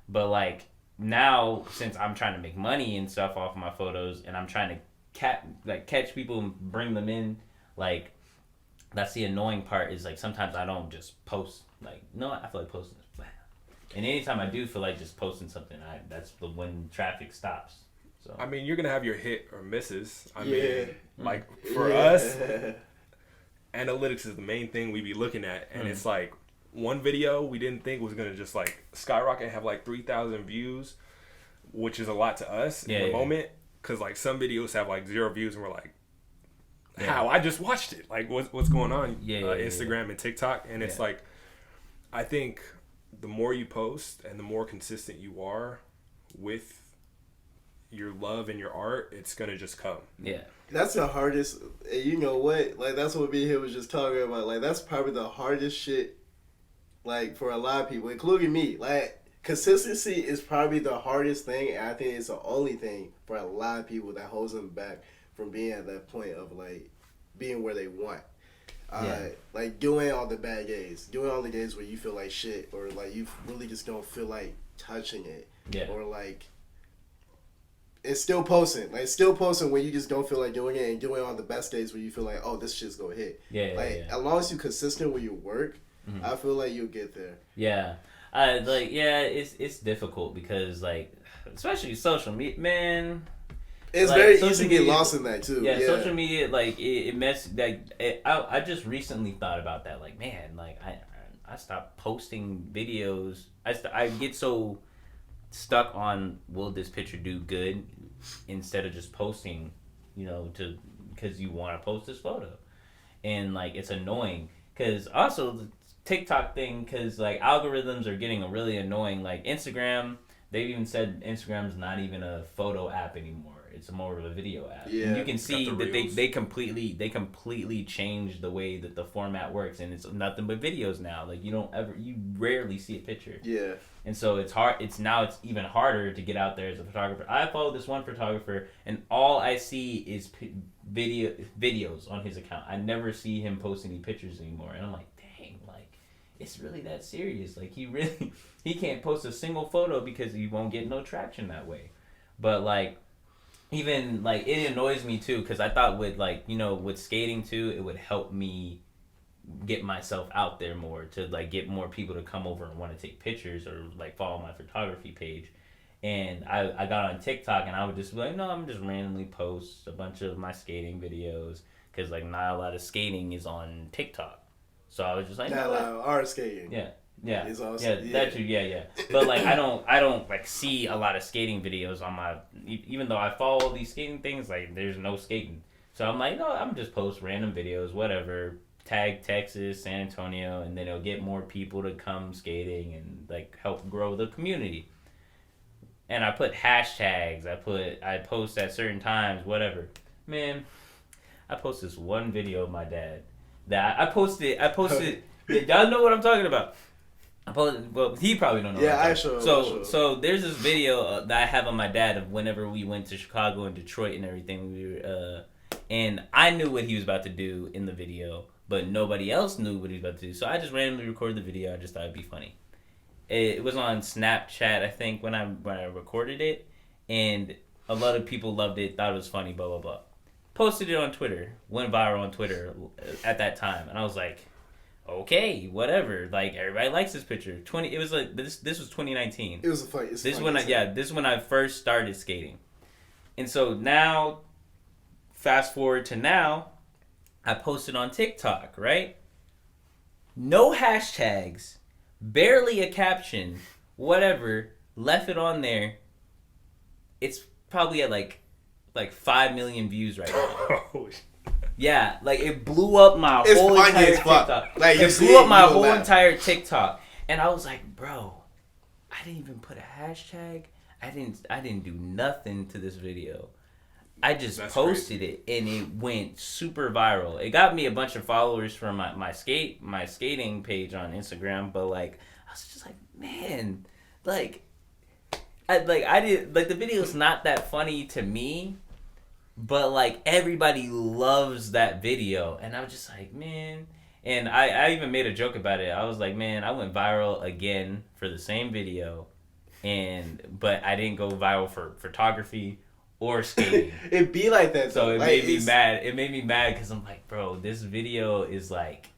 But like now, since I'm trying to make money and stuff off of my photos, and I'm trying to catch people and bring them in, like that's the annoying part. Is like sometimes I don't just post. Like no, I feel like posting this. And anytime I do feel like just posting something, that's when traffic stops. So I mean, you're gonna have your hit or misses. I mean, like for us, analytics is the main thing we be looking at, and it's like one video we didn't think was gonna just like skyrocket and have like 3,000 views, which is a lot to us in the moment, because like some videos have like 0 views, and we're like, how? I just watched it. Like what's going on? Instagram and TikTok, and it's like, I think the more you post and the more consistent you are with your love and your art, it's gonna just come. Yeah, that's the hardest. You know what? Like that's what me and him was just talking about. Like that's probably the hardest shit. Like for a lot of people, including me. Like consistency is probably the hardest thing, and I think it's the only thing for a lot of people that holds them back from being at that point of like being where they want. Like doing all the bad days, doing all the days where you feel like shit, or like you really just don't feel like touching it, or like it's still posting when you just don't feel like doing it, and doing on the best days where you feel like, oh, this shit's gonna hit. As long as you're consistent with your work, I feel like you'll get there. It's difficult because like especially social media, man. It's like, very easy to get lost in that too. Social media, like it I just recently thought about that. Like, man, like I stopped posting videos. I get so stuck on will this picture do good instead of just posting, because you want to post this photo, and like it's annoying because also the TikTok thing, because like algorithms are getting really annoying. Like Instagram, they've even said Instagram's not even a photo app anymore. It's more of a video app. Yeah, and you can see that they completely changed the way that the format works, and it's nothing but videos now. Like you rarely see a picture. Yeah. And so it's hard. It's even harder to get out there as a photographer. I follow this one photographer, and all I see is videos on his account. I never see him post any pictures anymore, and I'm like, dang, like it's really that serious. Like he can't post a single photo because he won't get no traction that way. But like. Even like it annoys me too, because I thought with with skating too, it would help me get myself out there more, to like get more people to come over and want to take pictures or like follow my photography page. And I got on TikTok, and I would just be like, no, I'm just randomly post a bunch of my skating videos, because like not a lot of skating is on TikTok. So I was just like, not a lot of art skating. Yeah, it's also, that too. Yeah. But like, I don't like see a lot of skating videos on my. Even though I follow these skating things, like there's no skating. So I'm like, no, I'm just post random videos, whatever. Tag Texas, San Antonio, and then it'll get more people to come skating and like help grow the community. And I put hashtags. I post at certain times, whatever. Man, I post this one video of my dad that I posted. Y'all know what I'm talking about. Well, he probably don't know. Yeah, I sure. So there's this video that I have on my dad of whenever we went to Chicago and Detroit and everything. And I knew what he was about to do in the video, but nobody else knew what he was about to do. So I just randomly recorded the video. I just thought it'd be funny. It was on Snapchat, I think, when I recorded it, and a lot of people loved it, thought it was funny, blah blah blah. Posted it on Twitter, went viral on Twitter at that time, and I was like, okay, whatever. Like everybody likes this picture. It was like this was 2019. It was a fight. This is when I first started skating, and so now, fast forward to now, I posted on TikTok, right? No hashtags, barely a caption, whatever. Left it on there. It's probably at like 5 million views right now. Yeah, like it blew up my whole entire TikTok. Like, it blew up my whole entire TikTok, and I was like, bro, I didn't even put a hashtag. I didn't do nothing to this video. I just That's posted it and it went super viral. It got me a bunch of followers from my skating page on Instagram, but like I was just like, man, like I did like the video's not that funny to me, but like everybody loves that video, and I was just like, man. And I even made a joke about it. I was like, man, I went viral again for the same video, but I didn't go viral for photography or skating. It be like that. So though. it Like, made me mad. It made me mad because I'm like, bro, this video is like,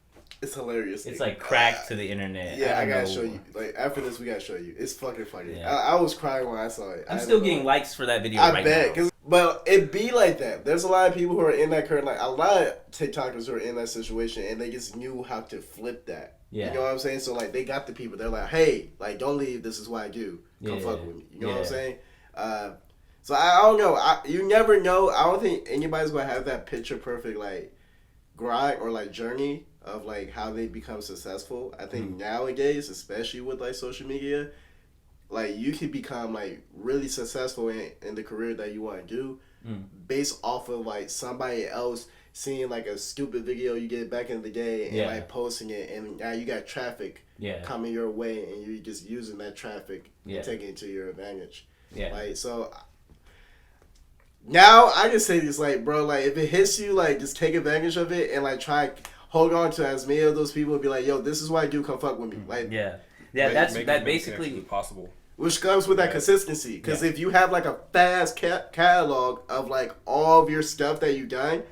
it's hilarious. it's like crack to the internet. Yeah, I gotta know. show you. Like after this, we gotta show you. It's fucking funny. Yeah. I was crying when I saw it. I'm still getting likes for that video right bet, now. But it be like that. There's a lot of people who are in that current, like a lot of TikTokers who are in that situation, and they just knew how to flip that. Yeah. You know what I'm saying? So like they got the people. They're like, hey, like don't leave. This is what I do. Come fuck with me. You know what I'm saying? So I don't know. You never know. I don't think anybody's gonna have that picture perfect like grind or like journey of like how they become successful. I think nowadays, especially with like social media, like you can become like really successful in the career that you want to do based off of like somebody else seeing like a stupid video you did back in the day and like posting it, and now you got traffic coming your way and you're just using that traffic and taking it to your advantage. Like so now I just say this, like, bro, like if it hits you, like just take advantage of it and like try hold on to as many of those people and be like, yo, this is what I do, come fuck with me. Like that's make that as basically possible. Which comes with that consistency. Because if you have like a fast catalog of like all of your stuff that you've done,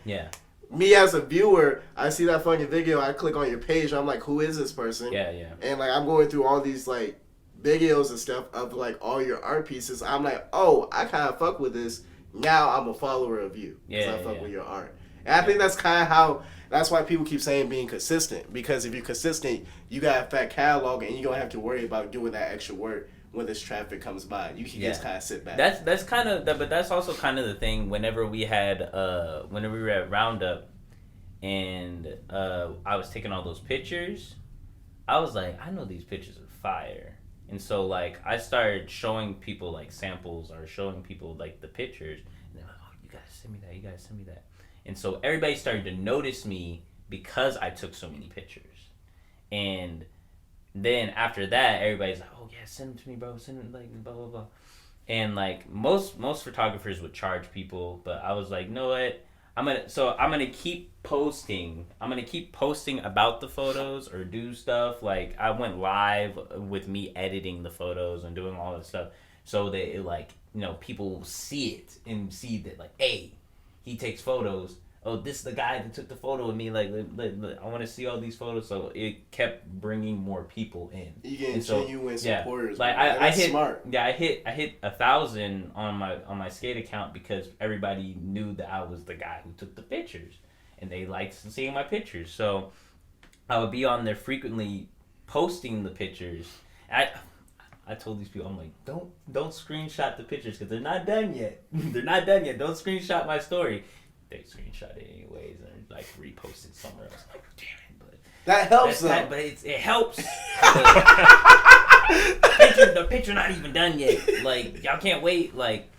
me as a viewer, I see that fucking video, I click on your page, I'm like, who is this person? And like I'm going through all these like videos and stuff of like all your art pieces. I'm like, oh, I kind of fuck with this. Now I'm a follower of you. Because I fuck with your art. And I think that's kind of how, that's why people keep saying being consistent. Because if you're consistent, you got a fat catalog and you don't have to worry about doing that extra work when this traffic comes by. You can just kind of sit back. That's kind of, but that's also kind of the thing. Whenever we were at Roundup, and I was taking all those pictures, I was like, I know these pictures are fire, and so like I started showing people like samples or showing people like the pictures, and they're like, oh, you guys send me that, you guys send me that, and so everybody started to notice me because I took so many pictures, and then after that, everybody's like, "Oh yeah, send them to me, bro. Send them like blah blah blah," and like most photographers would charge people, but I was like, "No, what? I'm gonna keep posting. I'm gonna keep posting about the photos or do stuff like I went live with me editing the photos and doing all that stuff, so that it like people will see it and see that like, hey, he takes photos. Oh, this is the guy that took the photo of me. Like, I want to see all these photos. So it kept bringing more people in. You getting genuine supporters. Like I hit smart. Yeah, I hit 1,000 on my skate account because everybody knew that I was the guy who took the pictures, and they liked seeing my pictures. So I would be on there frequently posting the pictures. I told these people, I'm like, don't screenshot the pictures because they're not done yet. They're not done yet. Don't screenshot my story. They screenshot it anyways and like repost it somewhere else. I'm like, damn it, but that helps though. But it helps. the picture not even done yet. Like y'all can't wait. Like,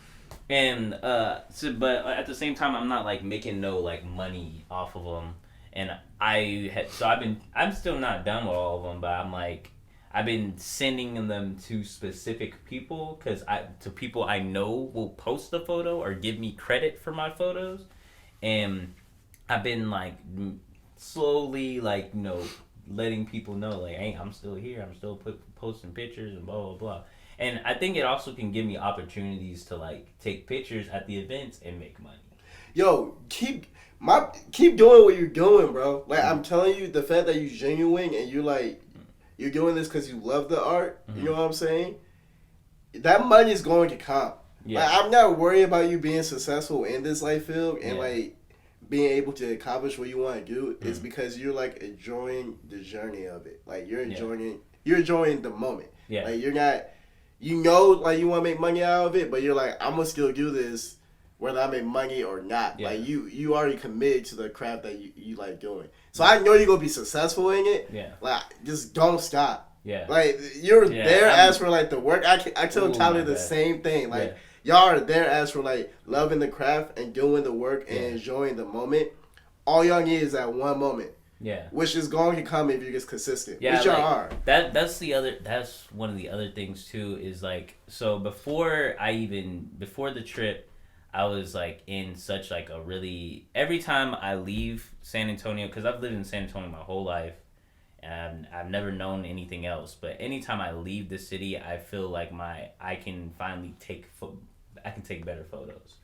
and but at the same time, I'm not like making no like money off of them. And I'm still not done with all of them, but I'm like, I've been sending them to specific people to people I know will post the photo or give me credit for my photos. And I've been like slowly like letting people know like, hey, I'm still here, I'm still posting pictures and blah blah blah. And I think it also can give me opportunities to like take pictures at the events and make money. Yo, keep doing what you're doing, bro. Like I'm telling you, the fact that you're genuine and you're doing this because you love the art, you know what I'm saying? That money is going to come. Yeah. Like, I'm not worried about you being successful in this life field and like being able to accomplish what you want to do. It's because you're like enjoying the journey of it. Like you're enjoying the moment. Yeah. Like you're not, like you want to make money out of it, but you're like, I'm gonna still do this whether I make money or not. Yeah. Like you already committed to the craft that you like doing. So I know you're gonna be successful in it. Yeah. Like just don't stop. Yeah. Like you're there as for like the work. I tell Tyler the same thing. Like y'all are there as for like loving the craft and doing the work and enjoying the moment. All y'all need is that one moment. Yeah. Which is going to come if you're just consistent. Yeah, which y'all like, are. That's one of the other things too, is like, so before the trip, I was like in such like a really, every time I leave San Antonio, because I've lived in San Antonio my whole life, and I've never known anything else, but anytime I leave the city, I feel like I can finally take better photos.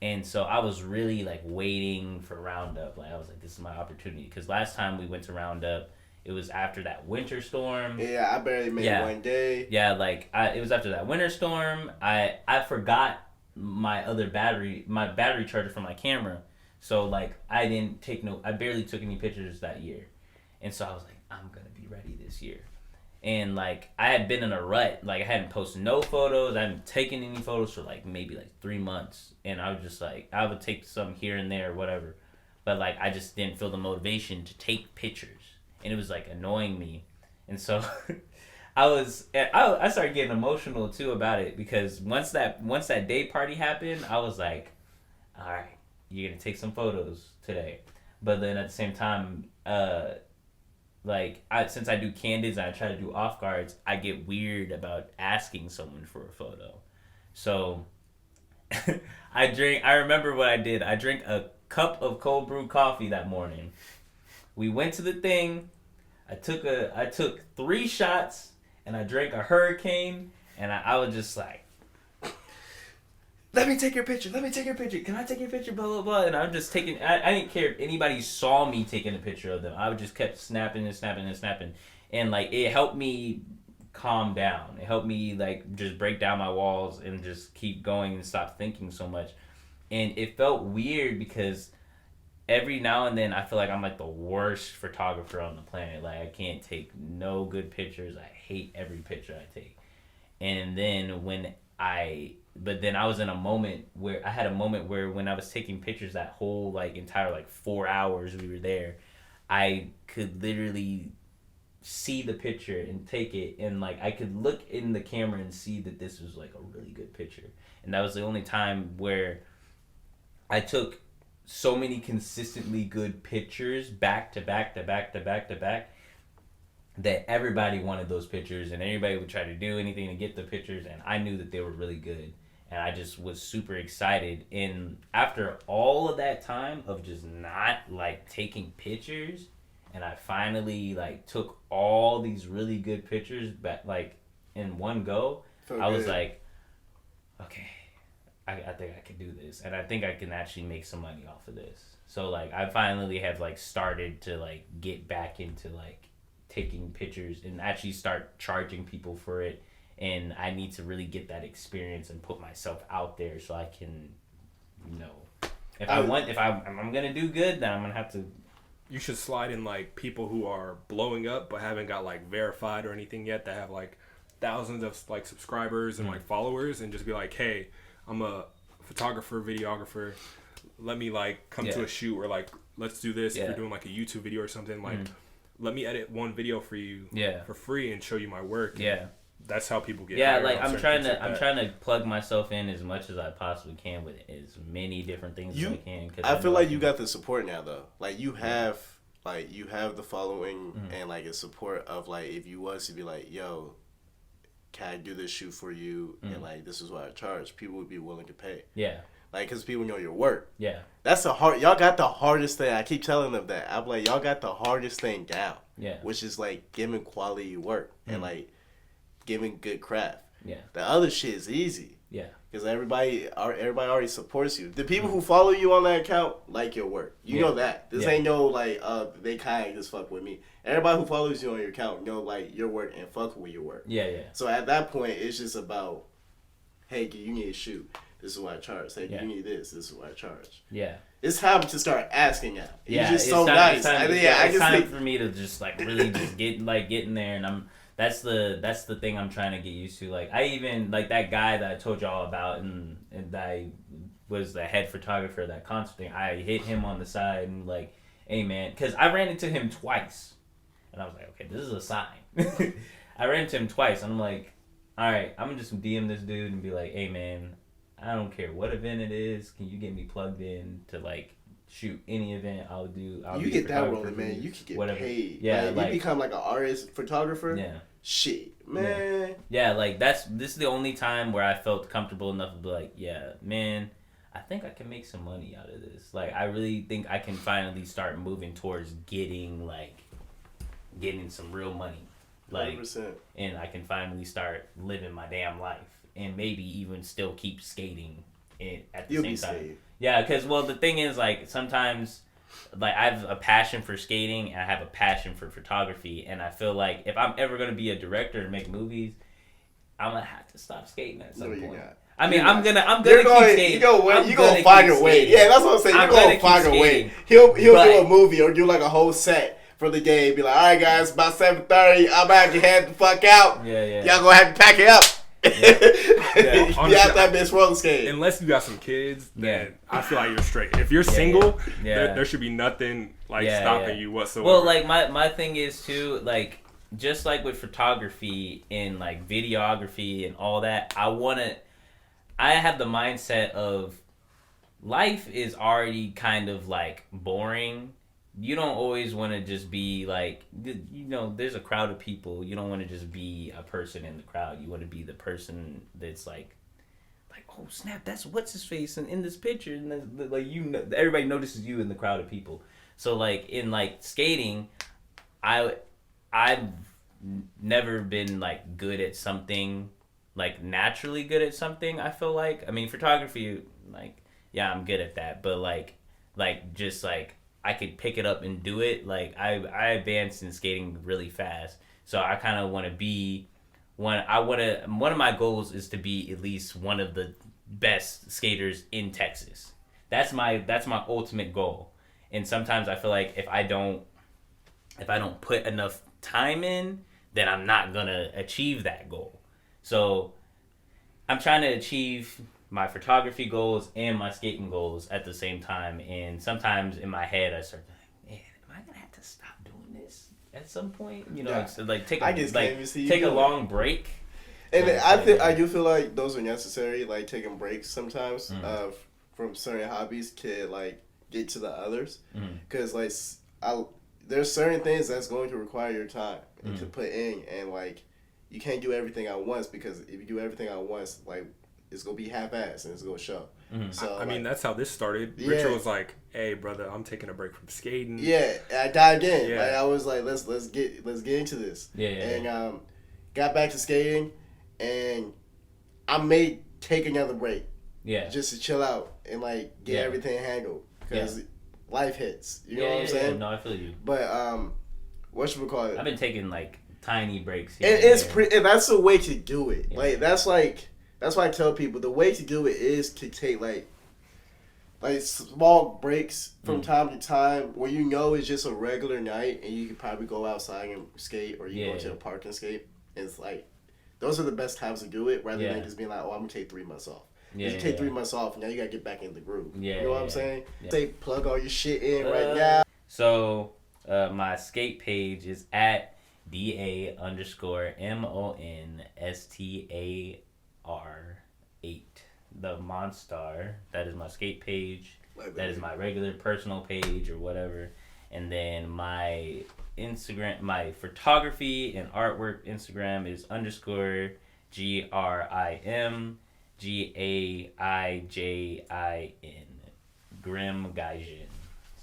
And so I was really like waiting for Roundup. Like I was like, this is my opportunity. Because last time we went to Roundup, it was after that winter storm. Yeah, I barely made one day. Yeah, like it was after that winter storm. I forgot my battery charger for my camera. So like I barely took any pictures that year. And so I was like, I'm gonna be ready this year. And like I had been in a rut, like I hadn't posted no photos, I hadn't taken any photos for like maybe like 3 months, and I was just like, I would take some here and there or whatever, but like I just didn't feel the motivation to take pictures, and it was like annoying me. And so I started getting emotional too about it, because once that day party happened, I was like, all right, you're gonna take some photos today. But then at the same time, since I do candids and I try to do off guards, I get weird about asking someone for a photo. So I remember what I did. I drank a cup of cold brew coffee that morning. We went to the thing. I took 3 shots and I drank a hurricane, and I was just like, let me take your picture. Can I take your picture? Blah, blah, blah. And I'm just taking, I didn't care if anybody saw me taking a picture of them. I just kept snapping. And like, it helped me calm down. It helped me like just break down my walls and just keep going and stop thinking so much. And it felt weird because every now and then I feel like I'm like the worst photographer on the planet. Like I can't take no good pictures. I hate every picture I take. And then But then I was in a moment where when I was taking pictures that whole like entire like 4 hours we were there, I could literally see the picture and take it, and like I could look in the camera and see that this was like a really good picture. And that was the only time where I took so many consistently good pictures back to back that everybody wanted those pictures, and everybody would try to do anything to get the pictures, and I knew that they were really good. And I just was super excited. And after all of that time of just not like taking pictures, and I finally like took all these really good pictures back like in one go, I was like, okay, I think I can do this, and I think I can actually make some money off of this. So like I finally have like started to like get back into like taking pictures and actually start charging people for it. And I need to really get that experience and put myself out there so I can, if I'm gonna do good, then I'm gonna have to. You should slide in like people who are blowing up but haven't got like verified or anything yet, that have like thousands of like subscribers and like followers, and just be like, hey, I'm a photographer, videographer. Let me like come to a shoot, or like let's do this. If you're doing like a YouTube video or something, like let me edit one video for you for free and show you my work. Yeah. That's how people get. Yeah, like I'm trying to plug myself in as much as I possibly can with as many different things as I can. I feel like you got the support now though. Like you have the following and like a support of like, if you was to be like, yo, can I do this shoot for you? And like, this is what I charge. People would be willing to pay. Yeah. Like, because people know your work. Yeah. That's y'all got the hardest thing. I keep telling them that. I'm like, y'all got the hardest thing down. Yeah. Which is like giving quality work and like giving good craft. Yeah. The other shit is easy. Yeah. Because everybody already supports you. The people who follow you on that account like your work. You know that. This ain't no like, they kind of just fuck with me. Everybody who follows you on your account know like your work and fuck with your work. Yeah, yeah. So at that point, it's just about, hey, you need a shoot. This is what I charge. Hey, you need this. This is what I charge. Yeah. It's time to start asking now. You're just so nice. It's time for me to just like really just get in there, and that's the thing I'm trying to get used to. Like I even like that guy that I told y'all about, and I was the head photographer of that concert thing. I hit him on the side and like, hey man, because I ran into him twice, and I was like, okay, this is a sign. I ran into him twice, and I'm like, all right, I'm gonna just DM this dude and be like, hey man, I don't care what event it is. Can you get me plugged in to like shoot any event? I'll you get that rolling, man. You can get whatever. paid. Yeah, like, you become like an artist, photographer. Yeah. Shit, man. Yeah, like this is the only time where I felt comfortable enough to be like, yeah, man, I think I can make some money out of this. Like, I really think I can finally start moving towards getting some real money. Like, 100%. And I can finally start living my damn life. And maybe even still keep skating at the same time. Yeah, because, well, the thing is, like, sometimes, like, I have a passion for skating and I have a passion for photography. And I feel like if I'm ever going to be a director and make movies, I'm going to have to stop skating at some point. I mean, I'm gonna keep skating. You gonna find your way. Yeah, that's what I'm saying. You're gonna find your way. He'll do a movie or do like a whole set for the game. Be like, all right, guys, about 7:30. I'm about to head the fuck out. Yeah. Y'all gonna have to pack it up. Yeah. Honestly, you have that roller skate. Unless you got some kids, then I feel like you're straight. If you're single, there should be nothing like stopping you whatsoever. Well, like my thing is too, like just like with photography and like videography and all that, I have the mindset of life is already kind of like boring. You don't always want to just be like, there's a crowd of people. You don't want to just be a person in the crowd. You want to be the person that's like, oh snap, that's what's his face in this picture, and like everybody notices you in the crowd of people. So like in like skating, I've never been like good at something. Like naturally good at something, I feel like. I mean, photography, like, yeah, I'm good at that. But like just like I could pick it up and do it. Like I advanced in skating really fast, so I kind of want to be one of my goals is to be at least one of the best skaters in Texas. That's my ultimate goal. And sometimes I feel like if I don't put enough time in, then I'm not gonna achieve that goal. So I'm trying to achieve my photography goals and my skating goals at the same time. And sometimes in my head, I start thinking, man, am I going to have to stop doing this at some point? So like take a long break. And I do feel like those are necessary, like taking breaks sometimes from certain hobbies can like get to the others. Because there's certain things that's going to require your time to put in, and like, you can't do everything at once, because if you do everything at once, like, it's gonna be half-assed and it's gonna show. So I mean, that's how this started. Richard was like, "Hey, brother, I'm taking a break from skating." Yeah, I dived in. Yeah. Like, I was like, let's get into this. And got back to skating, and I may take another break. Yeah. Just to chill out and like get everything handled, because life hits. You know what I'm saying? No, I feel you. But whatchamacallit? I've been taking like tiny breaks. And that's the way to do it. Yeah. Like that's why I tell people the way to do it is to take like small breaks from time to time, where it's just a regular night and you can probably go outside and skate, or you go to the park and skate. And it's like those are the best times to do it, rather than just being like, oh, I'm gonna take 3 months off. You take 3 months off, now you gotta get back in the groove. You know what I'm saying? Say plug all your shit in right now. So my skate page is at DA_MONSTAR8. The Monstar. That is my skate page. That is my regular personal page or whatever. And then my Instagram, my photography and artwork Instagram is _GRIMGAIJIN. Grim Gaijin.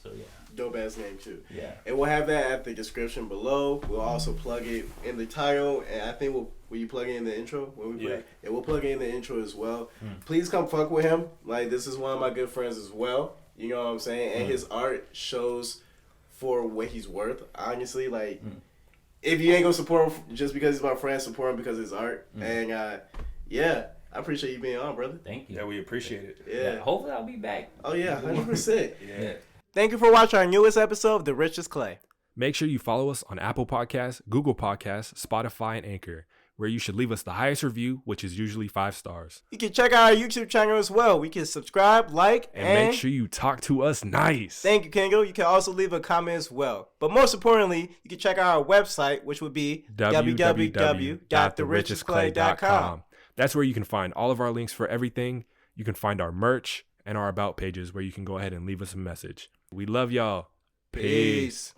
So yeah. Dope ass name too. Yeah. And we'll have that at the description below. We'll also plug it in the title, and I think will you plug it in the intro when we play? Yeah, we'll plug it in the intro as well. Please come fuck with him. Like, this is one of my good friends as well. You know what I'm saying? And his art shows for what he's worth. Honestly, like, if you ain't gonna support him just because he's my friend, support him because of his art. And I appreciate you being on, brother. Thank you. Yeah, we appreciate it. Yeah. Hopefully I'll be back. Oh yeah, 100%. Yeah. Thank you for watching our newest episode of The Richest Clay. Make sure you follow us on Apple Podcasts, Google Podcasts, Spotify, and Anchor, where you should leave us the highest review, which is usually 5 stars. You can check out our YouTube channel as well. We can subscribe, like, and make sure you talk to us nice. Thank you, Kendall. You can also leave a comment as well. But most importantly, you can check out our website, which would be www.therichestclay.com. That's where you can find all of our links for everything. You can find our merch and our about pages where you can go ahead and leave us a message. We love y'all. Peace.